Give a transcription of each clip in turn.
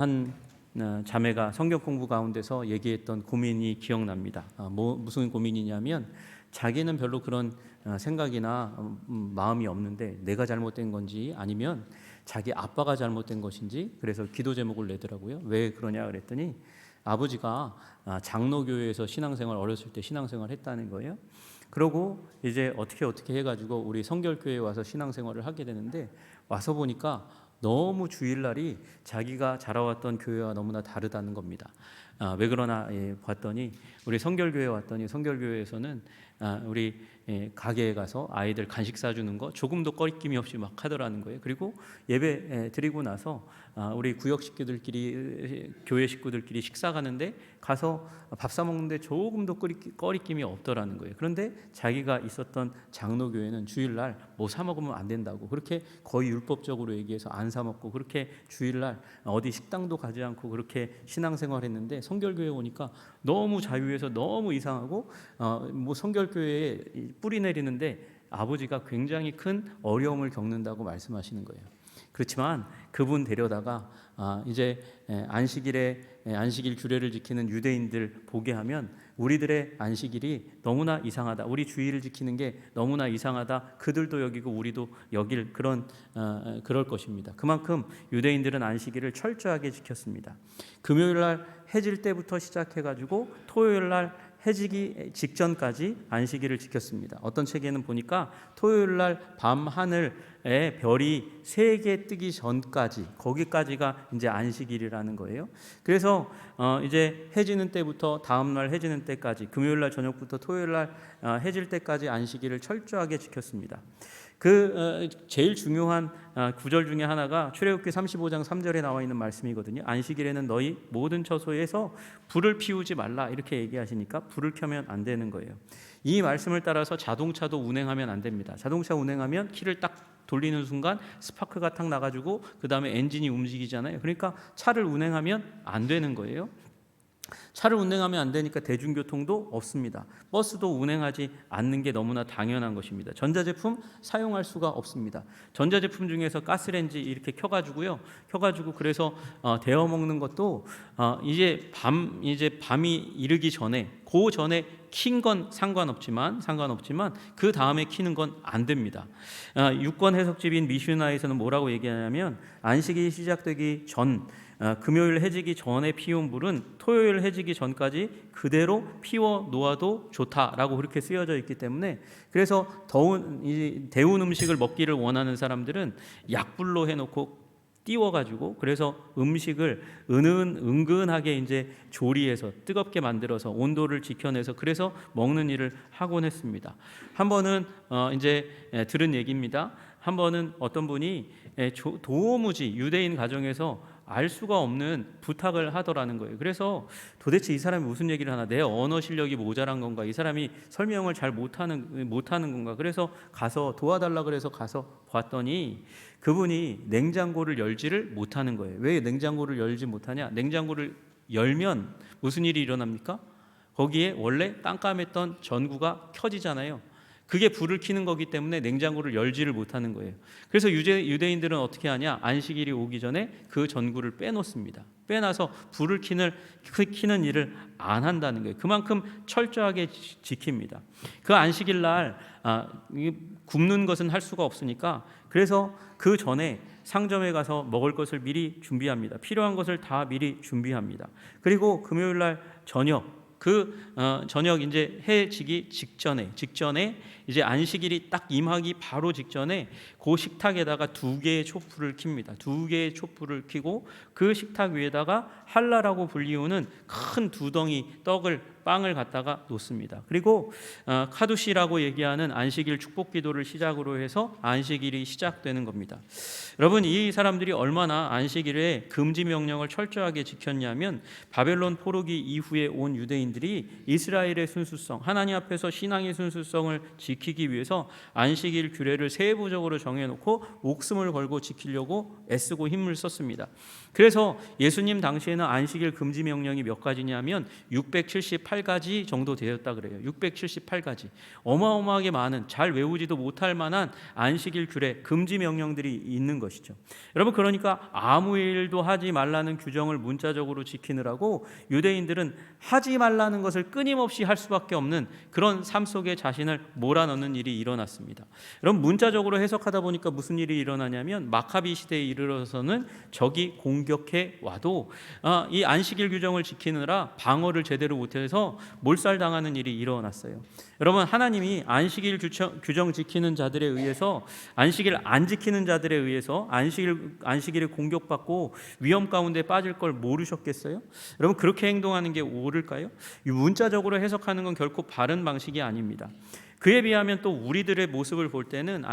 한 자매가 성경 공부 가운데서 얘기했던 고민이 기억납니다. 무슨 고민이냐면 자기는 별로 그런 생각이나 마음이 없는데 내가 잘못된 건지 아니면 자기 아빠가 잘못된 것인지, 그래서 기도 제목을 내더라고요. 왜 그러냐 그랬더니 아버지가 장로교회에서 신앙생활, 어렸을 때 신앙생활 했다는 거예요. 그러고 이제 어떻게 해가지고 우리 성결교회에 와서 신앙생활을 하게 되는데, 와서 보니까 너무 주일날이 자기가 자라왔던 교회와 너무나 다르다는 겁니다. 왜 그러나 봤더니 우리 성결교회에 왔더니 성결교회에서는 우리 가게에 가서 아이들 간식 사주는 거 조금도 꺼리낌이 없이 막 하더라는 거예요. 그리고 예배 드리고 나서 우리 구역 식구들끼리, 교회 식구들끼리 식사 가는데 가서 밥 사 먹는데 조금도 꺼리낌이 없더라는 거예요. 그런데 자기가 있었던 장로교회는 주일날 뭐 사 먹으면 안 된다고, 그렇게 거의 율법적으로 얘기해서 안 사 먹고, 그렇게 주일날 어디 식당도 가지 않고 그렇게 신앙생활했는데, 성결교회 오니까 너무 자유해서 너무 이상하고, 뭐 성결교회에 뿌리 내리는데 아버지가 굉장히 큰 어려움을 겪는다고 말씀하시는 거예요. 그렇지만 그분 데려다가 이제 안식일 규례를 지키는 유대인들 보게 하면 우리들의 안식일이 너무나 이상하다, 우리 주일을 지키는 게 너무나 이상하다, 그들도 여기고 우리도 여길 그럴 것입니다. 그만큼 유대인들은 안식일을 철저하게 지켰습니다. 금요일날 해질 때부터 시작해가지고 토요일날 해지기 직전까지 안식일을 지켰습니다. 어떤 책에는 보니까 토요일날 밤 하늘에 별이 3개 뜨기 전까지, 거기까지가 이제 안식일이라는 거예요. 그래서 이제 해지는 때부터 다음날 해지는 때까지, 금요일날 저녁부터 토요일날 해질 때까지 안식일을 철저하게 지켰습니다. 제일 중요한 구절 중에 하나가 출애굽기 35장 3절에 나와 있는 말씀이거든요. 안식일에는 너희 모든 처소에서 불을 피우지 말라, 이렇게 얘기하시니까 불을 켜면 안 되는 거예요. 이 말씀을 따라서 자동차도 운행하면 안 됩니다. 자동차 운행하면 키를 딱 돌리는 순간 스파크가 탁 나가지고 그 다음에 엔진이 움직이잖아요. 그러니까 차를 운행하면 안 되는 거예요. 차를 운행하면 안 되니까 대중교통도 없습니다. 버스도 운행하지 않는 게 너무나 당연한 것입니다. 전자제품 사용할 수가 없습니다. 전자제품 중에서 가스레인지 이렇게 켜가지고 그래서 데워 먹는 것도 이제 밤이 이르기 전에, 그 전에 킨 건 상관없지만 그 다음에 키는 건 안 됩니다. 유권 해석집인 미슈나에서는 뭐라고 얘기하냐면, 안식일이 시작되기 전, 금요일 해지기 전에 피운 불은 토요일 해지기 전까지 그대로 피워 놓아도 좋다라고 그렇게 쓰여져 있기 때문에, 그래서 데운 음식을 먹기를 원하는 사람들은 약불로 해놓고 띄워가지고, 그래서 음식을 은근하게 이제 조리해서 뜨겁게 만들어서 온도를 지켜내서 그래서 먹는 일을 하곤 했습니다. 한 번은 이제 들은 얘기입니다. 한 번은 어떤 분이 도무지 유대인 가정에서 알 수가 없는 부탁을 하더라는 거예요. 그래서 도대체 이 사람이 무슨 얘기를 하나, 내 언어 실력이 모자란 건가, 이 사람이 설명을 잘 못하는 건가, 그래서 가서 도와달라 그래서 가서 봤더니 그분이 냉장고를 열지를 못하는 거예요. 왜 냉장고를 열지 못하냐? 냉장고를 열면 무슨 일이 일어납니까? 거기에 원래 깜깜했던 전구가 켜지잖아요. 그게 불을 켜는 거기 때문에 냉장고를 열지를 못하는 거예요. 그래서 유대인들은 어떻게 하냐? 안식일이 오기 전에 그 전구를 빼놓습니다. 빼놔서 불을 켜는 일을 안 한다는 거예요. 그만큼 철저하게 지킵니다. 그 안식일 날 굽는 것은 할 수가 없으니까, 그래서 그 전에 상점에 가서 먹을 것을 미리 준비합니다. 필요한 것을 다 미리 준비합니다. 그리고 금요일 날 저녁 이제 해 지기 직전에 이제 안식일이 딱 임하기 바로 직전에 그 식탁에다가 2개의 촛불을 킵니다. 2개의 촛불을 켜고 그 식탁 위에다가 할라라고 불리우는 큰 2덩이 빵을 갖다가 놓습니다. 그리고 카두시라고 얘기하는 안식일 축복 기도를 시작으로 해서 안식일이 시작되는 겁니다. 여러분, 이 사람들이 얼마나 안식일에 금지 명령을 철저하게 지켰냐면, 바벨론 포로기 이후에 온 유대인들이 이스라엘의 순수성, 하나님 앞에서 신앙의 순수성을 지키기 위해서 안식일 규례를 세부적으로 정해놓고 목숨을 걸고 지키려고 애쓰고 힘을 썼습니다. 그래서 예수님 당시에는 안식일 금지 명령이 몇 가지냐면 678 678가지 정도 되었다 그래요. 678가지. 어마어마하게 많은, 잘 외우지도 못할 만한 안식일 규례, 금지 명령들이 있는 것이죠. 여러분, 그러니까 아무 일도 하지 말라는 규정을 문자적으로 지키느라고 유대인들은 하지 말라는 것을 끊임없이 할 수밖에 없는 그런 삶 속에 자신을 몰아넣는 일이 일어났습니다. 여러분, 문자적으로 해석하다 보니까 무슨 일이 일어나냐면 마카비 시대에 이르러서는 적이 공격해 와도 이 안식일 규정을 지키느라 방어를 제대로 못해서 몰살당하는 일이 일어났어요. 여러분, 하나님이 안식일 규정 지키는 자들에 의해서, 안식일 안 지키는 자들에 의해서 안식일에 공격받고 위험 가운데 빠질 걸 모르셨겠어요? 여러분, 그렇게 행동하는 게 옳을까요? 이 문자적으로 해석하는 건 결코 바른 방식이 아닙니다. 그에 비하면 또 우리들의 모습을 볼 때는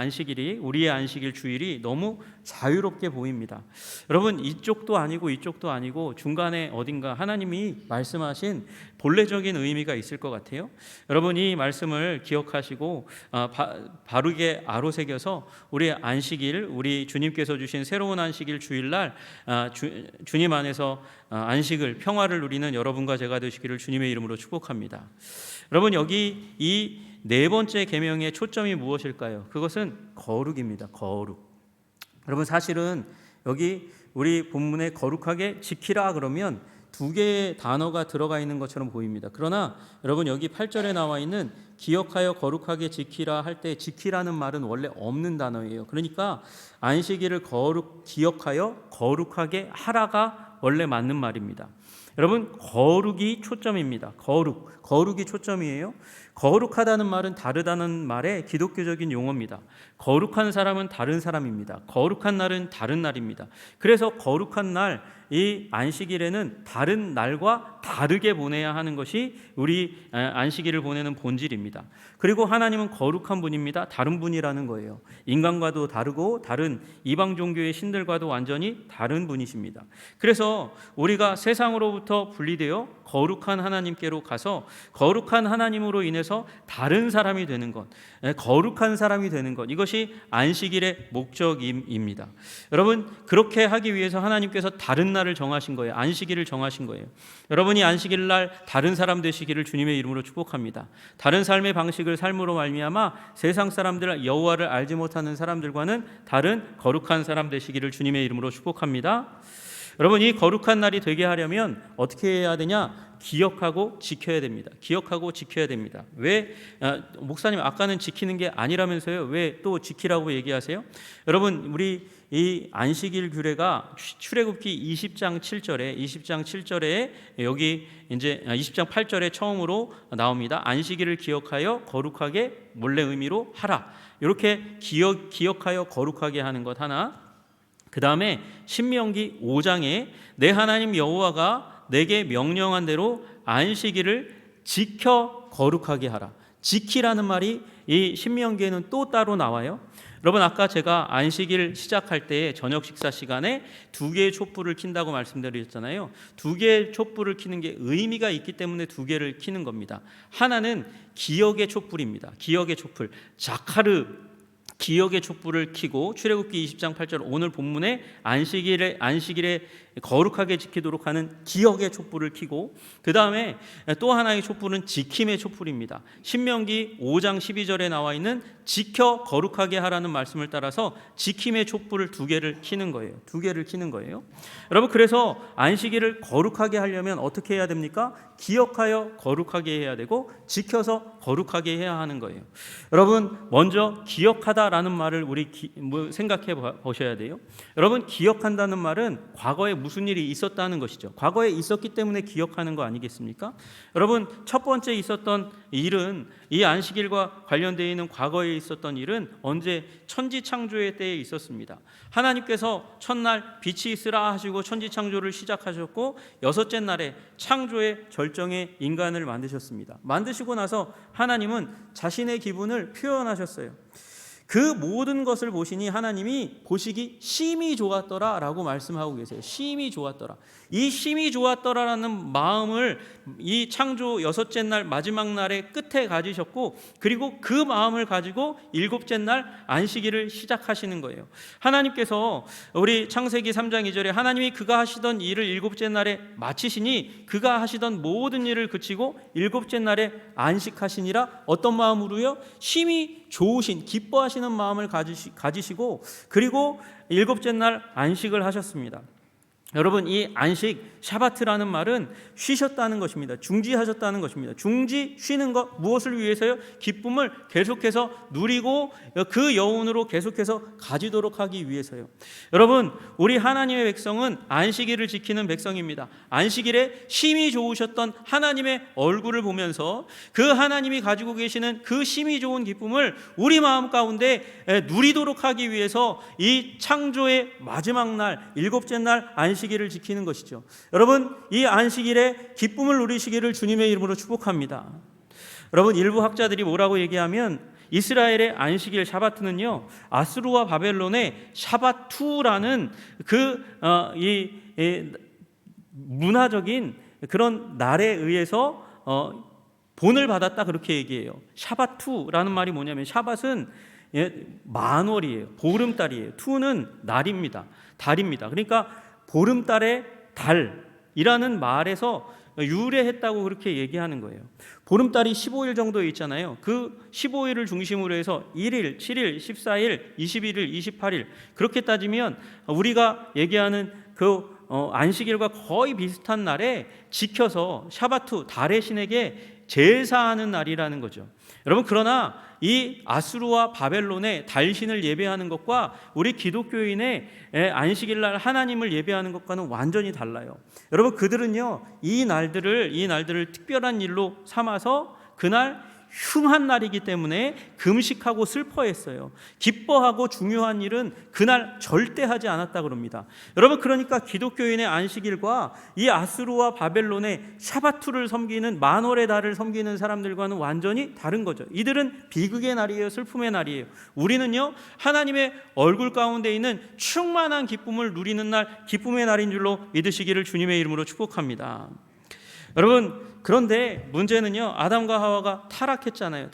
우리의 안식일 주일이 너무 자유롭게 보입니다. 여러분, 이쪽도 아니고 이쪽도 아니고 중간에 어딘가 하나님이 말씀하신 본래적인 의미가 있을 것 같아요. 여러분, 이 말씀을 기억하시고 바르게 아로새겨서 우리 안식일, 우리 주님께서 주신 새로운 안식일 주일날 주님 안에서 안식을, 평화를 누리는 여러분과 제가 되시기를 주님의 이름으로 축복합니다. 여러분, 여기 이 네 번째 계명의 초점이 무엇일까요? 그것은 거룩입니다. 거룩. 여러분, 사실은 여기 우리 본문에 거룩하게 지키라 그러면 두 개의 단어가 들어가 있는 것처럼 보입니다. 그러나 여러분, 여기 8절에 나와 있는 기억하여 거룩하게 지키라 할 때 지키라는 말은 원래 없는 단어예요. 그러니까 안식일을 기억하여 거룩하게 하라가 원래 맞는 말입니다. 여러분, 거룩이 초점입니다. 거룩이 초점이에요. 거룩하다는 말은 다르다는 말의 기독교적인 용어입니다. 거룩한 사람은 다른 사람입니다. 거룩한 날은 다른 날입니다. 그래서 거룩한 날, 이 안식일에는 다른 날과 다르게 보내야 하는 것이 우리 안식일을 보내는 본질입니다. 그리고 하나님은 거룩한 분입니다. 다른 분이라는 거예요. 인간과도 다르고 다른 이방 종교의 신들과도 완전히 다른 분이십니다. 그래서 우리가 세상으로부터 분리되어 거룩한 하나님께로 가서 거룩한 하나님으로 인해서 다른 사람이 되는 것, 거룩한 사람이 되는 것, 이것이 안식일의 목적입니다. 여러분, 그렇게 하기 위해서 하나님께서 다른 날을 정하신 거예요. 안식일을 정하신 거예요. 여러분이 안식일 날 다른 사람 되시기를 주님의 이름으로 축복합니다. 다른 삶의 방식을 삶으로 말미암아 세상 사람들, 여호와를 알지 못하는 사람들과는 다른 거룩한 사람 되시기를 주님의 이름으로 축복합니다. 여러분, 이 거룩한 날이 되게 하려면 어떻게 해야 되냐? 기억하고 지켜야 됩니다. 기억하고 지켜야 됩니다. 왜? 목사님, 아까는 지키는 게 아니라면서요? 왜 또 지키라고 얘기하세요? 여러분, 우리 이 안식일 규례가 출애굽기 20장 7절에 여기 이제 20장 8절에 처음으로 나옵니다. 안식일을 기억하여 거룩하게, 원래 의미로 하라. 이렇게 기억하여 거룩하게 하는 것 하나. 그 다음에 신명기 5장에 내 하나님 여호와가 내게 명령한 대로 안식일을 지켜 거룩하게 하라. 지키라는 말이 이 신명기에는 또 따로 나와요. 여러분, 아까 제가 안식일 시작할 때 저녁 식사 시간에 2개의 촛불을 킨다고 말씀드렸잖아요. 2개의 촛불을 켜는 게 의미가 있기 때문에 2개를 켜는 겁니다. 하나는 기억의 촛불입니다. 기억의 촛불, 자카르 기억의 촛불을 켜고, 출애굽기 20장 8절 오늘 본문에 안식일에 거룩하게 지키도록 하는 기억의 촛불을 켜고, 그 다음에 또 하나의 촛불은 지킴의 촛불입니다. 신명기 5장 12절에 나와 있는 지켜 거룩하게 하라는 말씀을 따라서 지킴의 촛불을 2개를 켜는 거예요. 2개를 켜는 거예요. 여러분, 그래서 안식일을 거룩하게 하려면 어떻게 해야 됩니까? 기억하여 거룩하게 해야 되고 지켜서 거룩하게 해야 하는 거예요. 여러분, 먼저 기억하다라는 말을 우리 생각해 보셔야 돼요. 여러분, 기억한다는 말은 과거에 무슨 일이 있었다는 것이죠. 과거에 있었기 때문에 기억하는 거 아니겠습니까? 여러분, 첫 번째 있었던 일은, 이 안식일과 관련되어 있는 과거에 있었던 일은 언제? 천지창조의 때에 있었습니다. 하나님께서 첫날 빛이 있으라 하시고 천지창조를 시작하셨고, 6째 날에 창조의 절정에 인간을 만드셨습니다. 만드시고 나서 하나님은 자신의 기분을 표현하셨어요. 그 모든 것을 보시니 하나님이 보시기 심히 좋았더라라고 말씀하고 계세요. 심히 좋았더라. 이 심히 좋았더라라는 마음을 이 창조 여섯째 날 마지막 날의 끝에 가지셨고, 그리고 그 마음을 가지고 일곱째 날 안식일을 시작하시는 거예요. 하나님께서 우리 창세기 3장 2절에 하나님이 그가 하시던 일을 일곱째 날에 마치시니 그가 하시던 모든 일을 그치고 일곱째 날에 안식하시니라. 어떤 마음으로요? 심히 좋으신 기뻐하시는 마음을 가지시고, 그리고 일곱째 날 안식을 하셨습니다. 여러분, 이 안식, 샤바트라는 말은 쉬셨다는 것입니다. 중지하셨다는 것입니다. 중지, 쉬는 것, 무엇을 위해서요? 기쁨을 계속해서 누리고 그 여운으로 계속해서 가지도록 하기 위해서요. 여러분, 우리 하나님의 백성은 안식일을 지키는 백성입니다. 안식일에 심히 좋으셨던 하나님의 얼굴을 보면서 그 하나님이 가지고 계시는 그 심히 좋은 기쁨을 우리 마음 가운데 누리도록 하기 위해서 이 창조의 마지막 날, 일곱째 날 안식일을 지키는 것이죠. 여러분, 이 안식일에 기쁨을 누리시기를 주님의 이름으로 축복합니다. 여러분, 일부 학자들이 뭐라고 얘기하면 이스라엘의 안식일 샤바트는요, 아수르와 바벨론의 샤바투라는 문화적인 그런 날에 의해서 본을 받았다, 그렇게 얘기해요. 샤바투라는 말이 뭐냐면, 샤밧은 만월이에요. 보름달이에요. 투는 날입니다. 달입니다. 그러니까 보름달의 달이라는 말에서 유래했다고 그렇게 얘기하는 거예요. 보름달이 15일 정도 있잖아요. 그 15일을 중심으로 해서 1일, 7일, 14일, 21일, 28일, 그렇게 따지면 우리가 얘기하는 그 안식일과 거의 비슷한 날에 지켜서 샤바투, 달의 신에게 제사하는 날이라는 거죠. 여러분, 그러나 이 아수르와 바벨론의 달신을 예배하는 것과 우리 기독교인의 안식일날 하나님을 예배하는 것과는 완전히 달라요. 여러분, 그들은요, 이 날들을 특별한 일로 삼아서 그날 흉한 날이기 때문에 금식하고 슬퍼했어요. 기뻐하고 중요한 일은 그날 절대 하지 않았다 그럽니다. 여러분, 그러니까 기독교인의 안식일과 이 아수르와 바벨론의 샤바투를 섬기는 만월의 달을 섬기는 사람들과는 완전히 다른 거죠. 이들은 비극의 날이에요. 슬픔의 날이에요. 우리는요, 하나님의 얼굴 가운데 있는 충만한 기쁨을 누리는 날, 기쁨의 날인 줄로 믿으시기를 주님의 이름으로 축복합니다. 여러분, 그런데 문제는요, 아담과 하와가 타락했잖아요.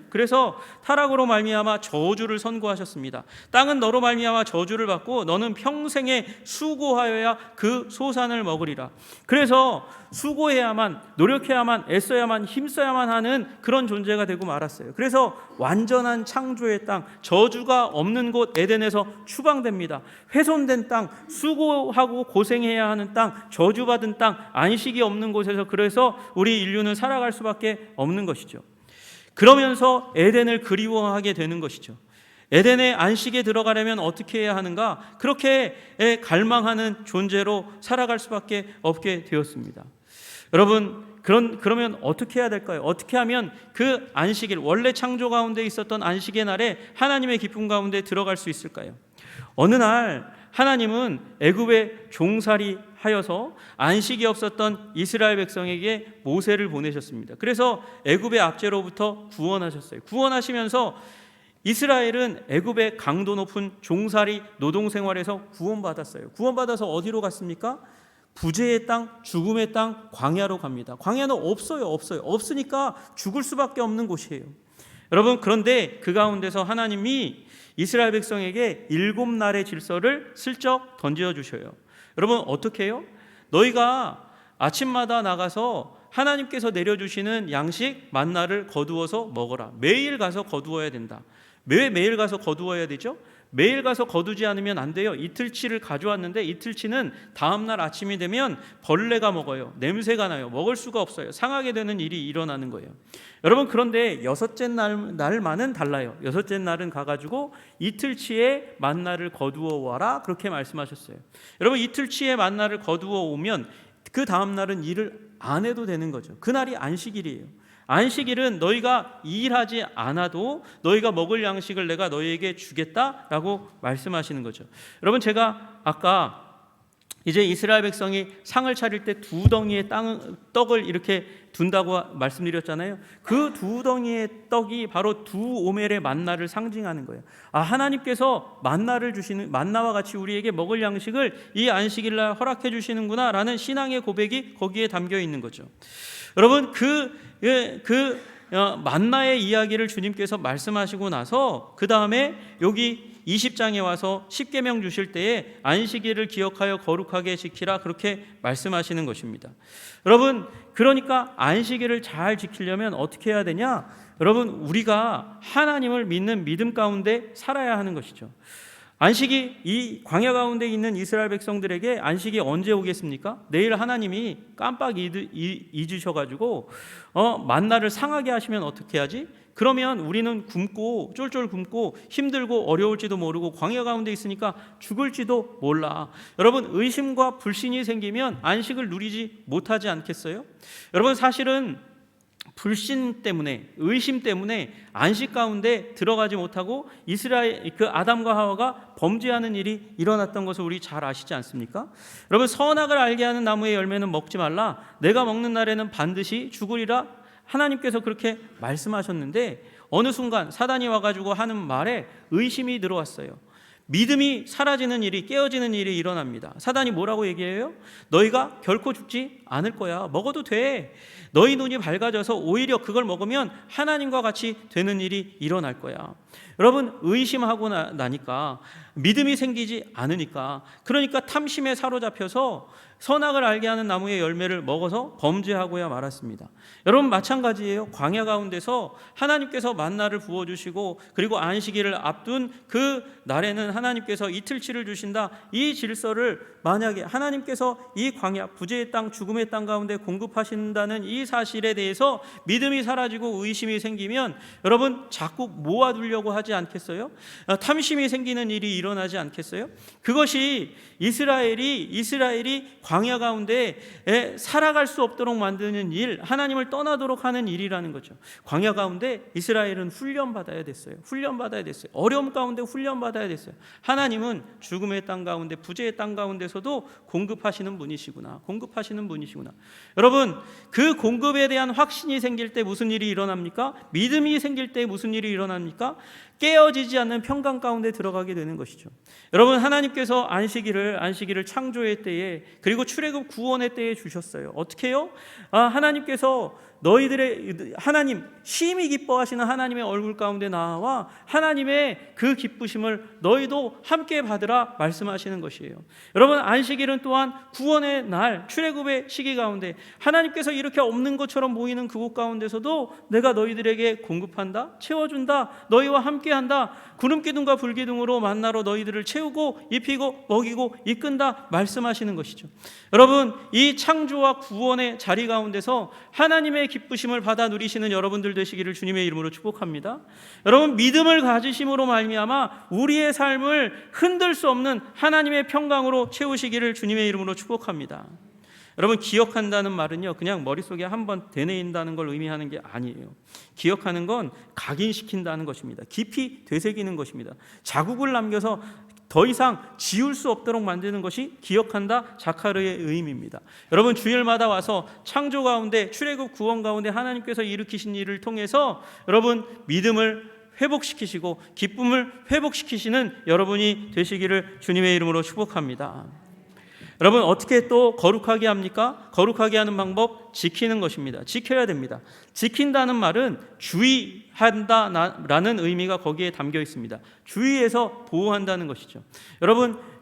그래서 타락으로 말미암아 저주를 선고하셨습니다. 땅은 너로 말미암아 저주를 받고 너는 평생에 수고하여야 그 소산을 먹으리라. 그래서 수고해야만, 노력해야만, 애써야만, 힘써야만 하는 그런 존재가 되고 말았어요. 그래서 완전한 창조의 땅, 저주가 없는 곳 에덴에서 추방됩니다. 훼손된 땅, 수고하고 고생해야 하는 땅, 저주받은 땅, 안식이 없는 곳에서 그래서 우리 인류는 살아갈 수밖에 없는 것이죠. 그러면서 에덴을 그리워하게 되는 것이죠. 에덴의 안식에 들어가려면 어떻게 해야 하는가? 그렇게 갈망하는 존재로 살아갈 수밖에 없게 되었습니다. 여러분, 그러면 어떻게 해야 될까요? 어떻게 하면 그 안식일, 원래 창조 가운데 있었던 안식의 날에 하나님의 기쁨 가운데 들어갈 수 있을까요? 어느 날 하나님은 애굽에 종살이 하여서 안식이 없었던 이스라엘 백성에게 모세를 보내셨습니다. 그래서 애굽의 압제로부터 구원하셨어요. 구원하시면서 이스라엘은 애굽의 강도 높은 종살이 노동 생활에서 구원받았어요. 구원받아서 어디로 갔습니까? 부재의 땅, 죽음의 땅, 광야로 갑니다. 광야는 없어요. 없으니까 죽을 수밖에 없는 곳이에요. 여러분, 그런데 그 가운데서 하나님이 이스라엘 백성에게 7날의 질서를 슬쩍 던져주셔요. 여러분, 어떻게 해요? 너희가 아침마다 나가서 하나님께서 내려주시는 양식 만나를 거두어서 먹어라. 매일 가서 거두어야 된다. 왜 매일 가서 거두어야 되죠? 매일 가서 거두지 않으면 안 돼요. 이틀치를 가져왔는데 이틀치는 다음날 아침이 되면 벌레가 먹어요. 냄새가 나요. 먹을 수가 없어요. 상하게 되는 일이 일어나는 거예요. 여러분, 그런데 여섯째 날만은 달라요. 여섯째 날은 가가지고 이틀치의 만나를 거두어 와라, 그렇게 말씀하셨어요. 여러분, 이틀치의 만나를 거두어 오면 그 다음날은 일을 안 해도 되는 거죠. 그날이 안식일이에요. 안식일은 너희가 일하지 않아도 너희가 먹을 양식을 내가 너희에게 주겠다라고 말씀하시는 거죠. 여러분, 제가 아까 이제 이스라엘 백성이 상을 차릴 때 두 덩이의 떡을 이렇게 둔다고 말씀드렸잖아요. 그 두 덩이의 떡이 바로 두 오멜의 만나를 상징하는 거예요. 하나님께서 만나를 주시는, 만나와 같이 우리에게 먹을 양식을 이 안식일 날 허락해 주시는구나라는 신앙의 고백이 거기에 담겨 있는 거죠. 여러분, 만나의 이야기를 주님께서 말씀하시고 나서 그 다음에 여기 20장에 와서 십계명 주실 때에 안식일을 기억하여 거룩하게 지키라, 그렇게 말씀하시는 것입니다. 여러분, 그러니까 안식일을 잘 지키려면 어떻게 해야 되냐? 여러분, 우리가 하나님을 믿는 믿음 가운데 살아야 하는 것이죠. 안식이, 이 광야 가운데 있는 이스라엘 백성들에게 안식이 언제 오겠습니까? 내일 하나님이 깜빡 잊으셔가지고 만나를 상하게 하시면 어떻게 하지? 그러면 우리는 굶고 쫄쫄 굶고 힘들고 어려울지도 모르고 광야 가운데 있으니까 죽을지도 몰라. 여러분, 의심과 불신이 생기면 안식을 누리지 못하지 않겠어요? 여러분, 사실은 불신 때문에, 의심 때문에 안식 가운데 들어가지 못하고 아담과 하와가 범죄하는 일이 일어났던 것을 우리 잘 아시지 않습니까? 여러분, 선악을 알게 하는 나무의 열매는 먹지 말라, 내가 먹는 날에는 반드시 죽으리라 하나님께서 그렇게 말씀하셨는데, 어느 순간 사단이 와가지고 하는 말에 의심이 들어왔어요. 믿음이 사라지는 일이, 깨어지는 일이 일어납니다. 사단이 뭐라고 얘기해요? 너희가 결코 죽지 않을 거야. 먹어도 돼. 너희 눈이 밝아져서 오히려 그걸 먹으면 하나님과 같이 되는 일이 일어날 거야. 여러분, 의심하고 나니까 믿음이 생기지 않으니까, 그러니까 탐심에 사로잡혀서 선악을 알게 하는 나무의 열매를 먹어서 범죄하고야 말았습니다. 여러분, 마찬가지예요. 광야 가운데서 하나님께서 만나를 부어주시고 그리고 안식일을 앞둔 그 날에는 하나님께서 이틀치를 주신다, 이 질서를 만약에 하나님께서 이 광야, 부재의 땅, 죽음의 땅 가운데 공급하신다는 이 사실에 대해서 믿음이 사라지고 의심이 생기면 여러분, 자꾸 모아두려고 하지 않겠어요? 탐심이 생기는 일이 일어나지 않겠어요? 그것이 이스라엘이 광야 가운데 살아갈 수 없도록 만드는 일, 하나님을 떠나도록 하는 일이라는 거죠. 광야 가운데 이스라엘은 훈련받아야 됐어요. 어려움 가운데 훈련받아야 됐어요. 하나님은 죽음의 땅 가운데, 부재의 땅 가운데서도 공급하시는 분이시구나. 여러분, 그 공급에 대한 확신이 생길 때 무슨 일이 일어납니까? 믿음이 생길 때 무슨 일이 일어납니까? 깨어지지 않는 평강 가운데 들어가게 되는 것이죠. 여러분, 하나님께서 안식일을 창조의 때에, 그리고 출애굽 구원의 때에 주셨어요. 어떻게 해요? 하나님께서 하나님, 심히 기뻐하시는 하나님의 얼굴 가운데 나와 하나님의 그 기쁘심을 너희도 함께 받으라 말씀하시는 것이에요. 여러분, 안식일은 또한 구원의 날, 출애굽의 시기 가운데 하나님께서 이렇게 없는 것처럼 보이는 그곳 가운데서도 내가 너희들에게 공급한다, 채워준다, 너희와 함께한다, 구름기둥과 불기둥으로 만나로 너희들을 채우고 입히고 먹이고 이끈다 말씀하시는 것이죠. 여러분, 이 창조와 구원의 자리 가운데서 하나님의 기쁘심을 받아 누리시는 여러분들 되시기를 주님의 이름으로 축복합니다. 여러분, 믿음을 가지심으로 말미암아 우리의 삶을 흔들 수 없는 하나님의 평강으로 채우시기를 주님의 이름으로 축복합니다. 여러분, 기억한다는 말은요, 그냥 머릿속에 한번 되뇌인다는 걸 의미하는 게 아니에요. 기억하는 건 각인시킨다는 것입니다. 깊이 되새기는 것입니다. 자국을 남겨서 더 이상 지울 수 없도록 만드는 것이 기억한다, 자카르의 의미입니다. 여러분, 주일마다 와서 창조 가운데, 출애굽 구원 가운데 하나님께서 일으키신 일을 통해서 여러분, 믿음을 회복시키시고 기쁨을 회복시키시는 여러분이 되시기를 주님의 이름으로 축복합니다. 여러분, 어떻게 또 거룩하게 합니까? 거룩하게 하는 방법, 지키는 것입니다. 지켜야 됩니다. 지킨다는 말은 주의한다라는 의미가 거기에 담겨 있습니다. 주의해서 보호한다는 것이죠.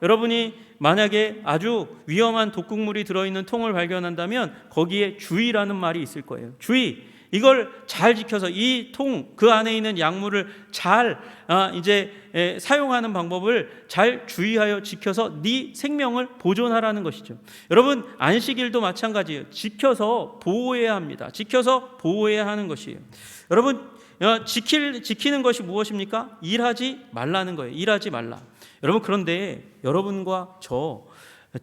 여러분이 만약에 아주 위험한 독극물이 들어있는 통을 발견한다면 거기에 주의라는 말이 있을 거예요. 주의. 이걸 잘 지켜서 이 통, 그 안에 있는 약물을 잘 사용하는 방법을 잘 주의하여 지켜서 네 생명을 보존하라는 것이죠. 여러분, 안식일도 마찬가지예요. 지켜서 보호해야 합니다. 지켜서 보호해야 하는 것이에요. 여러분, 지키는 것이 무엇입니까? 일하지 말라는 거예요. 일하지 말라. 여러분, 그런데 여러분과 저,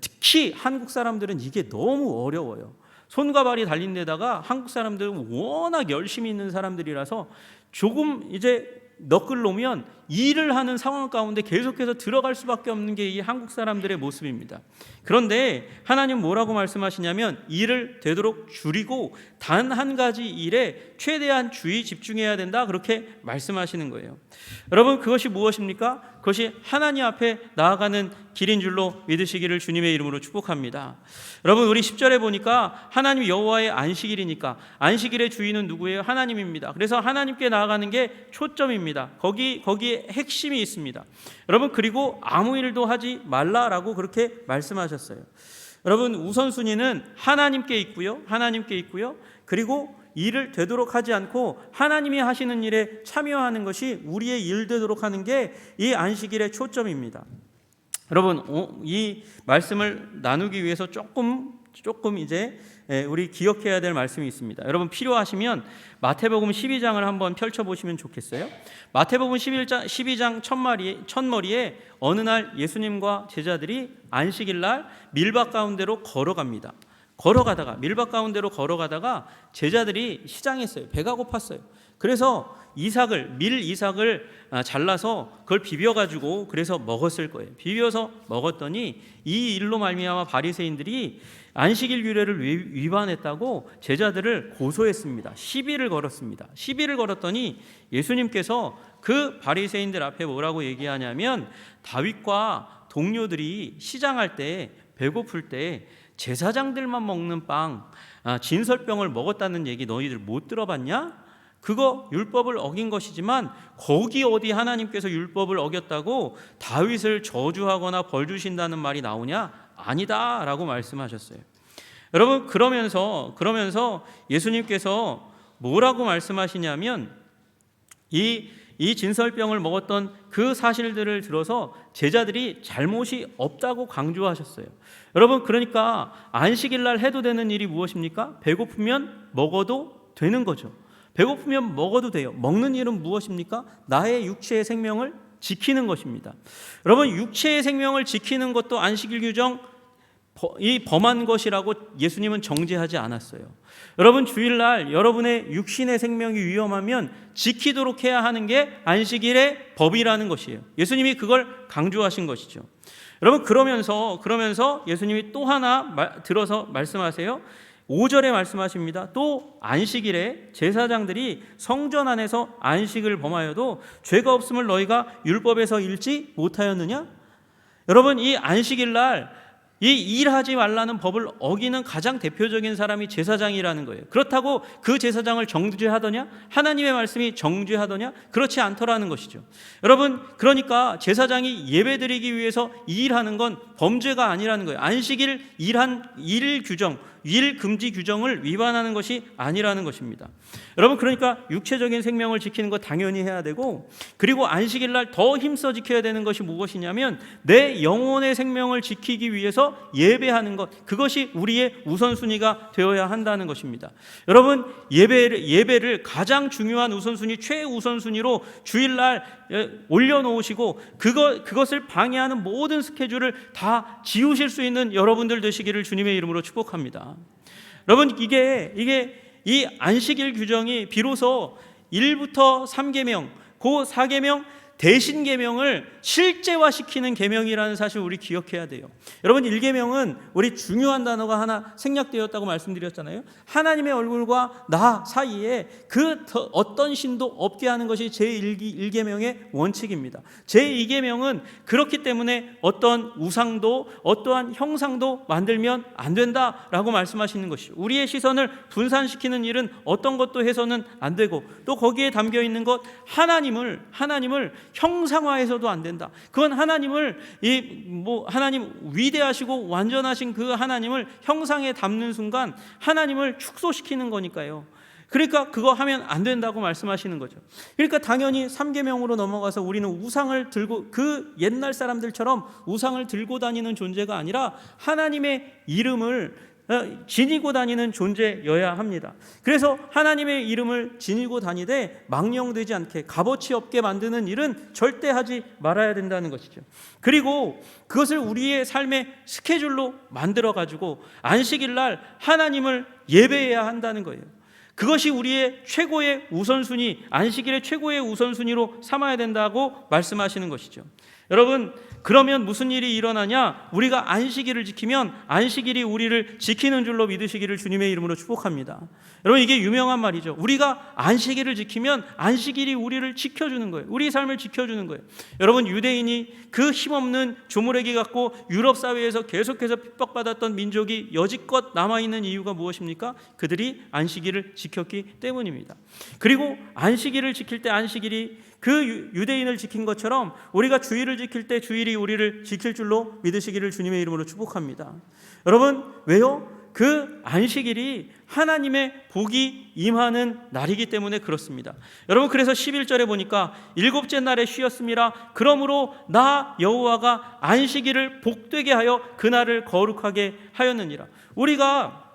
특히 한국 사람들은 이게 너무 어려워요. 손과 발이 달린 데다가 한국 사람들은 워낙 열심히 있는 사람들이라서 조금 너클 놓으면 일을 하는 상황 가운데 계속해서 들어갈 수밖에 없는 게 이 한국 사람들의 모습입니다. 그런데 하나님 뭐라고 말씀하시냐면 일을 되도록 줄이고 단 한 가지 일에 최대한 주의 집중해야 된다, 그렇게 말씀하시는 거예요. 여러분, 그것이 무엇입니까? 그것이 하나님 앞에 나아가는 길인 줄로 믿으시기를 주님의 이름으로 축복합니다. 여러분, 우리 10절에 보니까 하나님 여호와의 안식일이니까 안식일의 주인은 누구예요? 하나님입니다. 그래서 하나님께 나아가는 게 초점입니다. 거기에 핵심이 있습니다. 여러분, 그리고 아무 일도 하지 말라라고 그렇게 말씀하셨어요. 여러분, 우선순위는 하나님께 있고요. 그리고 일을 되도록 하지 않고 하나님이 하시는 일에 참여하는 것이 우리의 일 되도록 하는 게 이 안식일의 초점입니다. 여러분, 이 말씀을 나누기 위해서 조금 이제 우리 기억해야 될 말씀이 있습니다. 여러분, 필요하시면 마태복음 12장을 한번 펼쳐보시면 좋겠어요. 마태복음 12장 첫머리에 어느 날 예수님과 제자들이 안식일 날 밀밭 가운데로 걸어갑니다. 밀밭 가운데로 걸어가다가 제자들이 시장했어요. 배가 고팠어요. 그래서 밀 이삭을 잘라서 그걸 비벼가지고 그래서 먹었을 거예요. 비벼서 먹었더니 이 일로 말미암아 바리새인들이 안식일 규례를 위반했다고 제자들을 고소했습니다. 시비를 걸었더니 예수님께서 그 바리새인들 앞에 뭐라고 얘기하냐면, 다윗과 동료들이 시장할 때 배고플 때 제사장들만 먹는 빵, 진설병을 먹었다는 얘기 너희들 못 들어봤냐? 그거 율법을 어긴 것이지만 거기 어디 하나님께서 율법을 어겼다고 다윗을 저주하거나 벌 주신다는 말이 나오냐? 아니다 라고 말씀하셨어요. 여러분, 그러면서 예수님께서 뭐라고 말씀하시냐면, 이 진설병을 먹었던 그 사실들을 들어서 제자들이 잘못이 없다고 강조하셨어요. 여러분, 그러니까 안식일 날 해도 되는 일이 무엇입니까? 배고프면 먹어도 되는 거죠. 배고프면 먹어도 돼요. 먹는 일은 무엇입니까? 나의 육체의 생명을 지키는 것입니다. 여러분, 육체의 생명을 지키는 것도 안식일 규정 이 범한 것이라고 예수님은 정죄하지 않았어요. 여러분, 주일날 여러분의 육신의 생명이 위험하면 지키도록 해야 하는 게 안식일의 법이라는 것이에요. 예수님이 그걸 강조하신 것이죠. 여러분, 그러면서 예수님이 또 하나 들어서 말씀하세요. 5절에 말씀하십니다. 또 안식일에 제사장들이 성전 안에서 안식을 범하여도 죄가 없음을 너희가 율법에서 읽지 못하였느냐? 여러분, 이 안식일 날 이 일하지 말라는 법을 어기는 가장 대표적인 사람이 제사장이라는 거예요. 그렇다고 그 제사장을 정죄하더냐? 하나님의 말씀이 정죄하더냐? 그렇지 않더라는 것이죠. 여러분, 그러니까 제사장이 예배드리기 위해서 일하는 건 범죄가 아니라는 거예요. 안식일 일 금지 규정을 위반하는 것이 아니라는 것입니다. 여러분, 그러니까 육체적인 생명을 지키는 거 당연히 해야 되고, 그리고 안식일 날 더 힘써 지켜야 되는 것이 무엇이냐면 내 영혼의 생명을 지키기 위해서 예배하는 것, 그것이 우리의 우선순위가 되어야 한다는 것입니다. 여러분, 예배를 가장 중요한 우선순위, 최우선순위로 주일날 올려놓으시고 그것을 방해하는 모든 스케줄을 다 지우실 수 있는 여러분들 되시기를 주님의 이름으로 축복합니다. 여러분, 이 안식일 규정이 비로소 1부터 3계명, 그 4계명 대신 계명을 실제화시키는 계명이라는 사실 우리 기억해야 돼요. 여러분, 1계명은 우리 중요한 단어가 하나 생략되었다고 말씀드렸잖아요. 하나님의 얼굴과 나 사이에 그 어떤 신도 없게 하는 것이 제1계명의 원칙입니다. 제2계명은 그렇기 때문에 어떤 우상도 어떠한 형상도 만들면 안 된다라고 말씀하시는 것이죠. 우리의 시선을 분산시키는 일은 어떤 것도 해서는 안 되고, 또 거기에 담겨 있는 것, 하나님을 형상화해서도 안 된다. 그건 하나님 위대하시고 완전하신 그 하나님을 형상에 담는 순간 하나님을 축소시키는 거니까요. 그러니까 그거 하면 안 된다고 말씀하시는 거죠. 그러니까 당연히 3계명으로 넘어가서 우리는 우상을 들고, 그 옛날 사람들처럼 우상을 들고 다니는 존재가 아니라 하나님의 이름을 지니고 다니는 존재여야 합니다. 그래서 하나님의 이름을 지니고 다니되 망령되지 않게, 값어치 없게 만드는 일은 절대 하지 말아야 된다는 것이죠. 그리고 그것을 우리의 삶의 스케줄로 만들어 가지고 안식일 날 하나님을 예배해야 한다는 거예요. 그것이 우리의 최고의 우선순위, 안식일의 최고의 우선순위로 삼아야 된다고 말씀하시는 것이죠. 여러분, 그러면 무슨 일이 일어나냐? 우리가 안식일을 지키면 안식일이 우리를 지키는 줄로 믿으시기를 주님의 이름으로 축복합니다. 여러분, 이게 유명한 말이죠. 우리가 안식일을 지키면 안식일이 우리를 지켜주는 거예요. 우리 삶을 지켜주는 거예요. 여러분, 유대인이 그 힘없는 조물애기 갖고 유럽 사회에서 계속해서 핍박받았던 민족이 여지껏 남아있는 이유가 무엇입니까? 그들이 안식일을 지켰기 때문입니다. 그리고 안식일을 지킬 때 안식일이 그 유대인을 지킨 것처럼 우리가 주일을 지킬 때 주일이 우리를 지킬 줄로 믿으시기를 주님의 이름으로 축복합니다. 여러분, 왜요? 그 안식일이 하나님의 복이 임하는 날이기 때문에 그렇습니다. 여러분, 그래서 11절에 보니까 일곱째 날에 쉬었음이라. 그러므로 나 여호와가 안식일을 복되게 하여 그날을 거룩하게 하였느니라. 우리가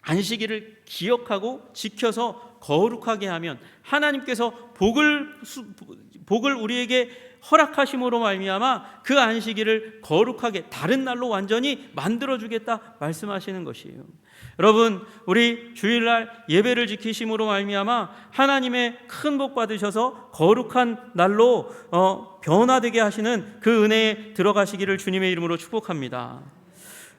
안식일을 기억하고 지켜서 거룩하게 하면 하나님께서 복을 우리에게 허락하심으로 말미암아 그 안식일을 거룩하게 다른 날로 완전히 만들어주겠다 말씀하시는 것이에요. 여러분, 우리 주일날 예배를 지키심으로 말미암아 하나님의 큰 복 받으셔서 거룩한 날로 변화되게 하시는 그 은혜에 들어가시기를 주님의 이름으로 축복합니다.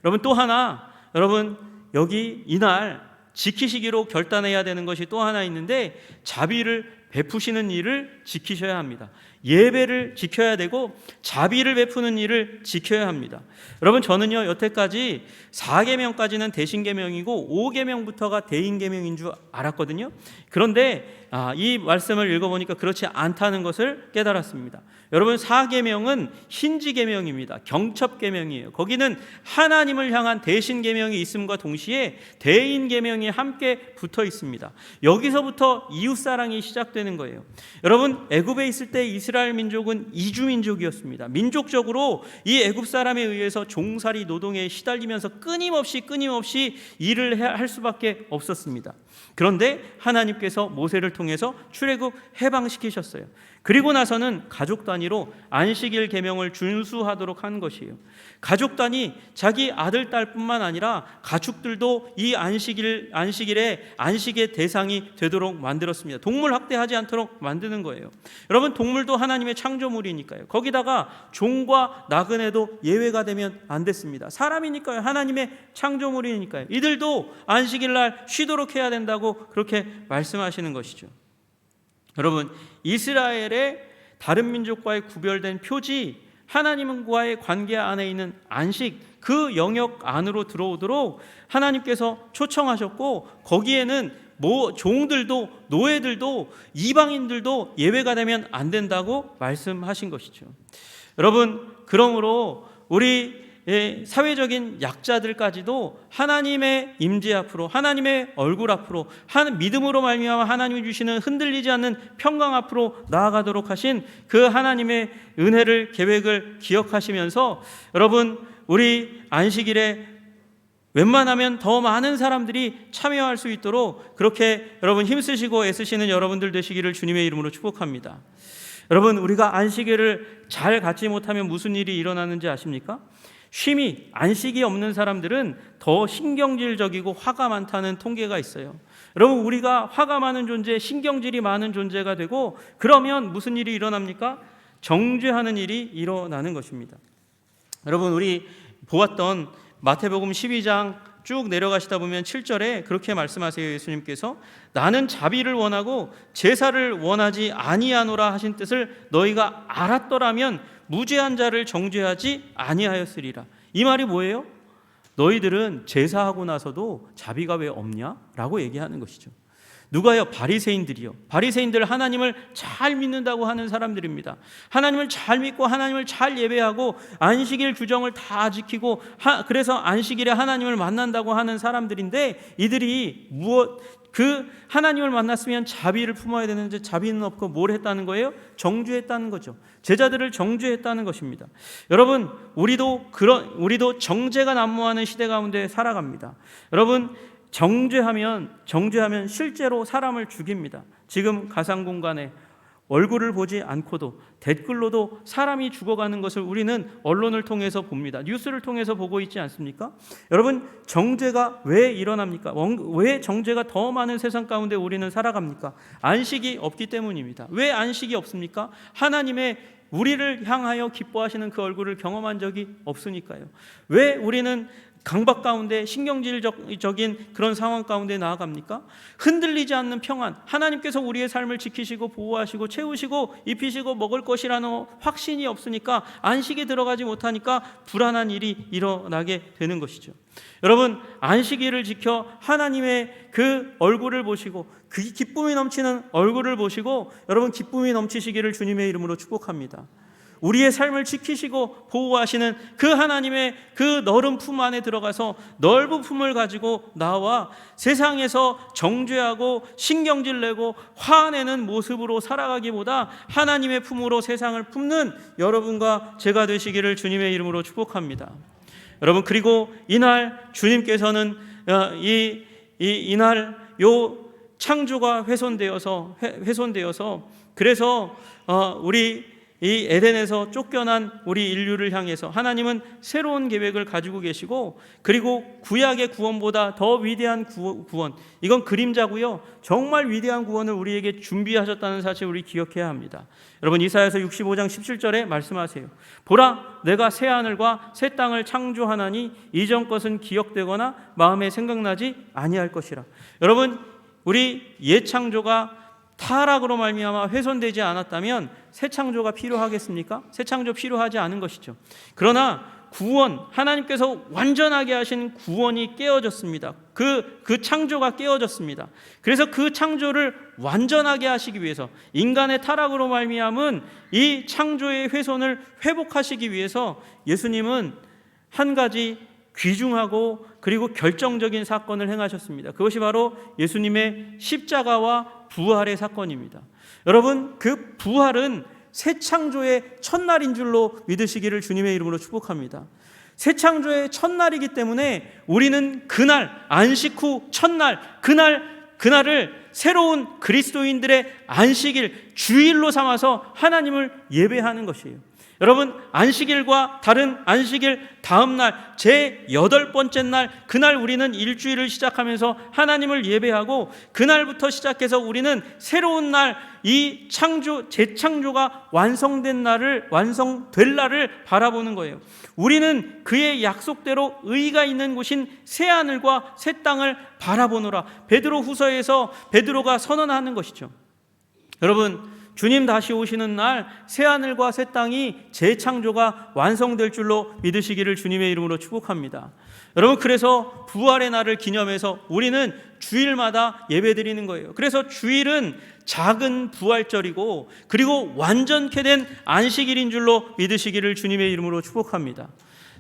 여러분, 또 하나, 여러분, 여기 이날 지키시기로 결단해야 되는 것이 또 하나 있는데, 자비를 베푸시는 일을 지키셔야 합니다. 예배를 지켜야 되고 자비를 베푸는 일을 지켜야 합니다. 여러분, 저는요, 여태까지 4계명까지는 대신계명이고 5계명부터가 대인계명인 줄 알았거든요. 그런데 이 말씀을 읽어보니까 그렇지 않다는 것을 깨달았습니다. 여러분, 4계명은 hin지계명입니다. 경첩계명이에요. 거기는 하나님을 향한 대신계명이 있음과 동시에 대인계명이 함께 붙어 있습니다. 여기서부터 이웃사랑이 시작되는 거예요. 여러분, 애굽에 있을 때 이스라엘 민족은 이주민족이었습니다. 민족적으로 이 애굽 사람에 의해서 종살이 노동에 시달리면서 끊임없이 일을 할 수밖에 없었습니다. 그런데 하나님께서 모세를 통해서 출애굽 해방시키셨어요. 그리고 나서는 가족 단위로 안식일 계명을 준수하도록 한 것이에요. 가족 단위, 자기 아들, 딸뿐만 아니라 가축들도 이 안식일의 안식의 대상이 되도록 만들었습니다. 동물 학대하지 않도록 만드는 거예요. 여러분, 동물도 하나님의 창조물이니까요. 거기다가 종과 나그네도 예외가 되면 안 됐습니다. 사람이니까요. 하나님의 창조물이니까요. 이들도 안식일 날 쉬도록 해야 된다고 그렇게 말씀하시는 것이죠. 여러분, 이스라엘의 다른 민족과의 구별된 표지, 하나님과의 관계 안에 있는 안식, 그 영역 안으로 들어오도록 하나님께서 초청하셨고, 거기에는 종들도 노예들도 이방인들도 예외가 되면 안 된다고 말씀하신 것이죠. 여러분, 그러므로 우리 사회적인 약자들까지도 하나님의 임재 앞으로, 하나님의 얼굴 앞으로, 믿음으로 말미암아 하나님이 주시는 흔들리지 않는 평강 앞으로 나아가도록 하신 그 하나님의 은혜를, 계획을 기억하시면서, 여러분, 우리 안식일에 웬만하면 더 많은 사람들이 참여할 수 있도록 그렇게 여러분 힘쓰시고 애쓰시는 여러분들 되시기를 주님의 이름으로 축복합니다. 여러분, 우리가 안식일을 잘 갖지 못하면 무슨 일이 일어나는지 아십니까? 쉼이, 안식이 없는 사람들은 더 신경질적이고 화가 많다는 통계가 있어요. 여러분, 우리가 화가 많은 존재, 신경질이 많은 존재가 되고, 그러면 무슨 일이 일어납니까? 정죄하는 일이 일어나는 것입니다. 여러분, 우리 보았던 마태복음 12장 쭉 내려가시다 보면 7절에 그렇게 말씀하세요. 예수님께서 나는 자비를 원하고 제사를 원하지 아니하노라 하신 뜻을 너희가 알았더라면 무죄한 자를 정죄하지 아니하였으리라. 이 말이 뭐예요? 너희들은 제사하고 나서도 자비가 왜 없냐? 라고 얘기하는 것이죠. 누가요? 바리새인들이요. 바리새인들 하나님을 잘 믿는다고 하는 사람들입니다. 하나님을 잘 믿고 하나님을 잘 예배하고 안식일 규정을 다 지키고 그래서 안식일에 하나님을 만난다고 하는 사람들인데, 이들이 하나님을 만났으면 자비를 품어야 되는데 자비는 없고 뭘 했다는 거예요? 정죄했다는 거죠. 제자들을 정죄했다는 것입니다. 여러분, 우리도 정죄가 난무하는 시대 가운데 살아갑니다. 여러분, 정죄하면 실제로 사람을 죽입니다. 지금 가상 공간에 얼굴을 보지 않고도 댓글로도 사람이 죽어가는 것을 우리는 언론을 통해서 봅니다. 뉴스를 통해서 보고 있지 않습니까? 여러분, 정죄가 왜 일어납니까? 왜 정죄가 더 많은 세상 가운데 우리는 살아갑니까? 안식이 없기 때문입니다. 왜 안식이 없습니까? 하나님의 우리를 향하여 기뻐하시는 그 얼굴을 경험한 적이 없으니까요. 왜 우리는 강박 가운데 신경질적인 그런 상황 가운데 나아갑니까? 흔들리지 않는 평안, 하나님께서 우리의 삶을 지키시고 보호하시고 채우시고 입히시고 먹을 것이라는 확신이 없으니까, 안식에 들어가지 못하니까 불안한 일이 일어나게 되는 것이죠. 여러분, 안식일을 지켜 하나님의 그 얼굴을 보시고 그 기쁨이 넘치는 얼굴을 보시고 여러분 기쁨이 넘치시기를 주님의 이름으로 축복합니다. 우리의 삶을 지키시고 보호하시는 그 하나님의 그 넓은 품 안에 들어가서 넓은 품을 가지고 나와 세상에서 정죄하고 신경질 내고 화내는 모습으로 살아가기보다 하나님의 품으로 세상을 품는 여러분과 제가 되시기를 주님의 이름으로 축복합니다. 여러분, 그리고 이날 주님께서는 이날 요 창조가 훼손되어서 그래서 우리 이 에덴에서 쫓겨난 우리 인류를 향해서 하나님은 새로운 계획을 가지고 계시고, 그리고 구약의 구원보다 더 위대한 구원, 이건 그림자고요, 정말 위대한 구원을 우리에게 준비하셨다는 사실을 우리 기억해야 합니다. 여러분, 이사야서 65장 17절에 말씀하세요. 보라, 내가 새 하늘과 새 땅을 창조하나니 이전 것은 기억되거나 마음에 생각나지 아니할 것이라. 여러분, 우리 옛 창조가 타락으로 말미암아 훼손되지 않았다면 새 창조가 필요하겠습니까? 새 창조 필요하지 않은 것이죠. 그러나 구원, 하나님께서 완전하게 하신 구원이 깨어졌습니다. 그 창조가 깨어졌습니다. 그래서 그 창조를 완전하게 하시기 위해서, 인간의 타락으로 말미암은 이 창조의 훼손을 회복하시기 위해서 예수님은 한 가지 귀중하고 그리고 결정적인 사건을 행하셨습니다. 그것이 바로 예수님의 십자가와 부활의 사건입니다. 여러분, 그 부활은 새 창조의 첫날인 줄로 믿으시기를 주님의 이름으로 축복합니다. 새 창조의 첫날이기 때문에 우리는 그날, 안식 후 첫날, 그날을 새로운 그리스도인들의 안식일, 주일로 삼아서 하나님을 예배하는 것이에요. 여러분, 안식일과 다른 안식일 다음 날, 제8번째 날, 그날 우리는 일주일을 시작하면서 하나님을 예배하고, 그날부터 시작해서 우리는 새로운 날, 이 재창조가 완성될 날을 바라보는 거예요. 우리는 그의 약속대로 의가 있는 곳인 새 하늘과 새 땅을 바라보노라. 베드로 후서에서 베드로가 선언하는 것이죠. 여러분, 주님 다시 오시는 날 새하늘과 새 땅이 재창조가 완성될 줄로 믿으시기를 주님의 이름으로 축복합니다. 여러분, 그래서 부활의 날을 기념해서 우리는 주일마다 예배드리는 거예요. 그래서 주일은 작은 부활절이고 그리고 완전케 된 안식일인 줄로 믿으시기를 주님의 이름으로 축복합니다.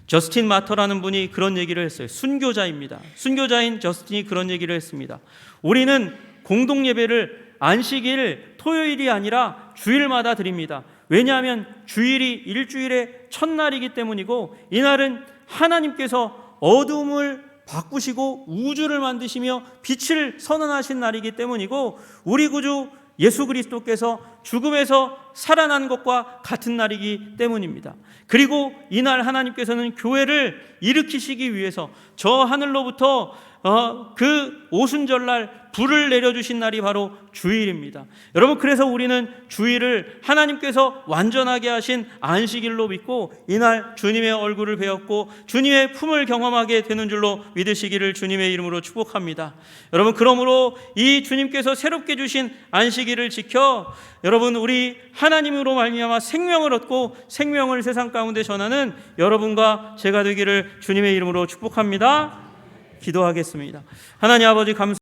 저스틴 마터라는 분이 그런 얘기를 했어요. 순교자입니다. 순교자인 저스틴이 그런 얘기를 했습니다. 우리는 공동예배를 안식일 토요일이 아니라 주일마다 드립니다. 왜냐하면 주일이 일주일의 첫날이기 때문이고, 이날은 하나님께서 어둠을 바꾸시고 우주를 만드시며 빛을 선언하신 날이기 때문이고, 우리 구주 예수 그리스도께서 죽음에서 살아난 것과 같은 날이기 때문입니다. 그리고 이날 하나님께서는 교회를 일으키시기 위해서 저 하늘로부터 그 오순절날 불을 내려주신 날이 바로 주일입니다. 여러분, 그래서 우리는 주일을 하나님께서 완전하게 하신 안식일로 믿고 이날 주님의 얼굴을 배웠고 주님의 품을 경험하게 되는 줄로 믿으시기를 주님의 이름으로 축복합니다. 여러분, 그러므로 이 주님께서 새롭게 주신 안식일을 지켜 여러분, 우리 하나님으로 말미암아 생명을 얻고 생명을 세상 가운데 전하는 여러분과 제가 되기를 주님의 이름으로 축복합니다. 기도하겠습니다. 하나님 아버지, 감사합니다.